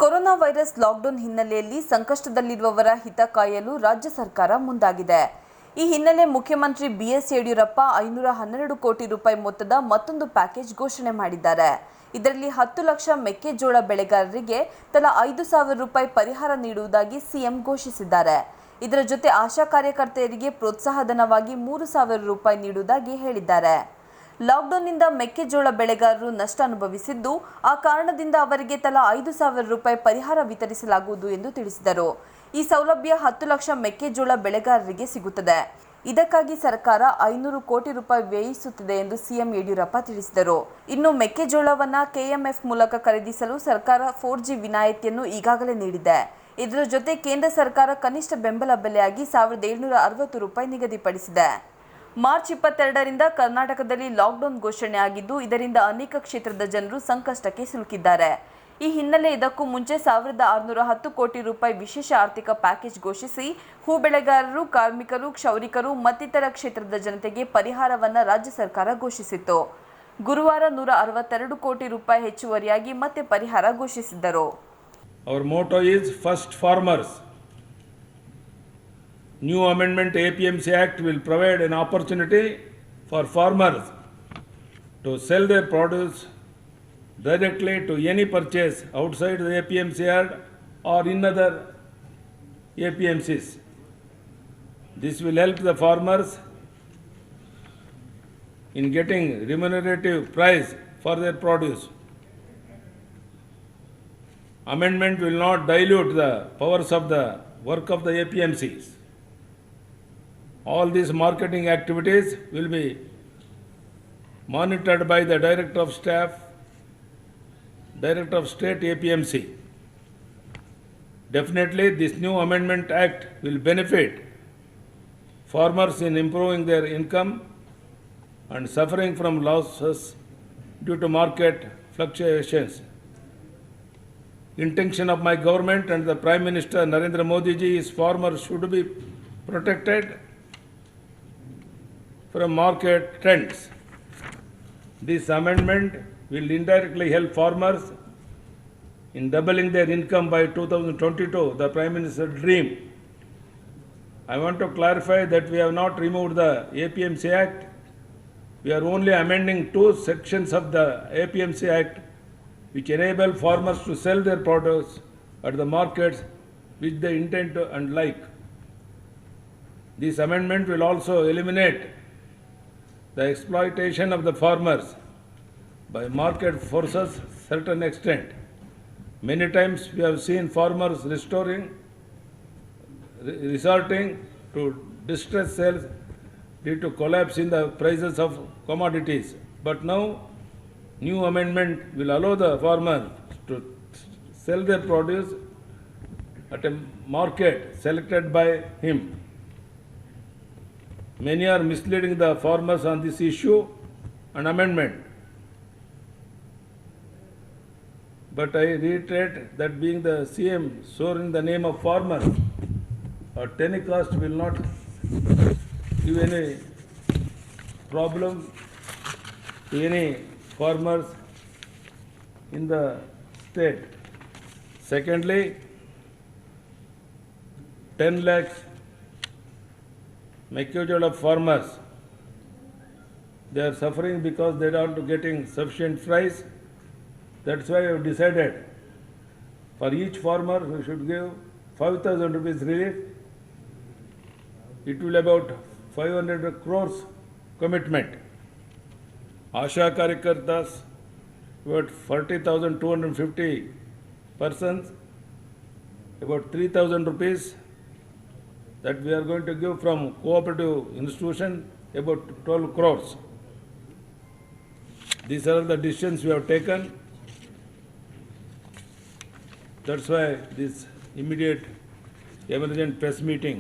Corona virus lockdown ಹಿನ್ನೆಲೆಯಲ್ಲಿ ಸಂಕಷ್ಟದಲ್ಲಿರುವವರ ಹಿತ ಕಾಯಲು ರಾಜ್ಯ ಸರ್ಕಾರ ಮುಂದಾಗಿದೆ. ಈ ಹಿನ್ನೆಲೆ ಮುಖ್ಯಮಂತ್ರಿ ಬಿಎಸ್ ಯಡಿಯೂರಪ್ಪ 512 ಕೋಟಿ ರೂಪಾಯಿ ಮೊತ್ತದ ಮತ್ತೊಂದು ಪ್ಯಾಕೇಜ್ ಘೋಷಣೆ ಮಾಡಿದ್ದಾರೆ. ಇದರಲ್ಲಿ 10 ಲಕ್ಷ ಮೆಕ್ಕೆಜೋಳ ಬೆಳೆಗಾರರಿಗೆ ತಲಾ 5,000 ರೂಪಾಯಿ ಪರಿಹಾರ ನೀಡುವುದಾಗಿ ಸಿಎಂ ಘೋಷಿಸಿದ್ದಾರೆ. ಇದರ ಜೊತೆ ಆಶಾ ಕಾರ್ಯಕರ್ತೆಯರಿಗೆ ಪ್ರೋತ್ಸಾಹಧನವಾಗಿ 3,000 ರೂಪಾಯಿ ನೀಡುವುದಾಗಿ ಹೇಳಿದ್ದಾರೆ. ಲಾಕ್ಡೌನ್ನಿಂದ ಮೆಕ್ಕೆಜೋಳ ಬೆಳೆಗಾರರು ನಷ್ಟ ಅನುಭವಿಸಿದ್ದು, ಆ ಕಾರಣದಿಂದ ಅವರಿಗೆ ತಲಾ 5,000 ರೂಪಾಯಿ ಪರಿಹಾರ ವಿತರಿಸಲಾಗುವುದು ಎಂದು ತಿಳಿಸಿದರು. ಈ ಸೌಲಭ್ಯ 10 ಲಕ್ಷ ಮೆಕ್ಕೆಜೋಳ ಬೆಳೆಗಾರರಿಗೆ ಸಿಗುತ್ತದೆ. ಇದಕ್ಕಾಗಿ ಸರ್ಕಾರ 500 ಕೋಟಿ ರೂಪಾಯಿ ವ್ಯಯಿಸುತ್ತಿದೆ ಎಂದು ಸಿಎಂ ಯಡಿಯೂರಪ್ಪ ತಿಳಿಸಿದರು. ಇನ್ನು ಮೆಕ್ಕೆಜೋಳವನ್ನು ಕೆಎಂಎಫ್ ಮೂಲಕ ಖರೀದಿಸಲು ಸರ್ಕಾರ 4G ವಿನಾಯಿತಿಯನ್ನು ಈಗಾಗಲೇ ನೀಡಿದೆ. ಇದರ ಜೊತೆ ಕೇಂದ್ರ ಸರ್ಕಾರ ಕನಿಷ್ಠ ಬೆಂಬಲ ಬೆಲೆಯಾಗಿ 1,760 ರೂಪಾಯಿ ನಿಗದಿಪಡಿಸಿದೆ. ಮಾರ್ಚ್ 22ರಿಂದ ಕರ್ನಾಟಕದಲ್ಲಿ ಲಾಕ್ಡೌನ್ ಘೋಷಣೆಯಾಗಿದ್ದು, ಇದರಿಂದ ಅನೇಕ ಕ್ಷೇತ್ರದ ಜನರು ಸಂಕಷ್ಟಕ್ಕೆ ಸಿಲುಕಿದ್ದಾರೆ. ಈ ಹಿನ್ನೆಲೆ ಇದಕ್ಕೂ ಮುಂಚೆ 1,610 ಕೋಟಿ ರೂಪಾಯಿ ವಿಶೇಷ ಆರ್ಥಿಕ ಪ್ಯಾಕೇಜ್ ಘೋಷಿಸಿ ಹೂ ಬೆಳೆಗಾರರು, ಕಾರ್ಮಿಕರು, ಕ್ಷೌರಿಕರು ಮತ್ತಿತರ ಕ್ಷೇತ್ರದ ಜನತೆಗೆ ಪರಿಹಾರವನ್ನು ರಾಜ್ಯ ಸರ್ಕಾರ ಘೋಷಿಸಿತ್ತು. ಗುರುವಾರ 162 ಕೋಟಿ ರೂಪಾಯಿ ಹೆಚ್ಚುವರಿಯಾಗಿ ಮತ್ತೆ ಪರಿಹಾರ ಘೋಷಿಸಿದ್ದರು. Our motto is first farmers. New amendment APMC Act will provide an opportunity for farmers to sell their produce directly to any purchase outside the APMC yard or in other APMCs. This will help the farmers in getting remunerative price for their produce. Amendment will not dilute the powers of the work of the APMCs. All these marketing activities will be monitored by the Director of Staff, Director of State APMC. Definitely, this new Amendment Act will benefit farmers in improving their income and suffering from losses due to market fluctuations. Intention of my government and the Prime Minister Narendra Modi ji is farmers should be protected from market trends. This amendment will indirectly help farmers in doubling their income by 2022, the Prime Minister's dream. I want to clarify that we have not removed the APMC Act. We are only amending 2 sections of the APMC Act which enable farmers to sell their produce at the markets which they intend to and like. This amendment will also eliminate the exploitation of the farmers by market forces certain extent. Many times we have seen farmers resorting to distress sales due to collapse in the prices of commodities. But now, new amendment will allow the farmer to sell their produce at a market selected by him. Many are misleading the farmers on this issue and amendment. But I reiterate that being the CM swore in the name of farmers, at any cost will not give any problem to any farmers in the state. Secondly, 10 lakhs Mekkejola farmers, they are suffering because they are not getting sufficient price. That's why I have decided for each farmer we should give 5,000 rupees relief. It will about 500 crores commitment. Asha Karyakartas, about 40,250 persons, about 3,000 rupees that we are going to give from cooperative institution, about 12 crores. These are the decisions we have taken. That's why this immediate emergent press meeting.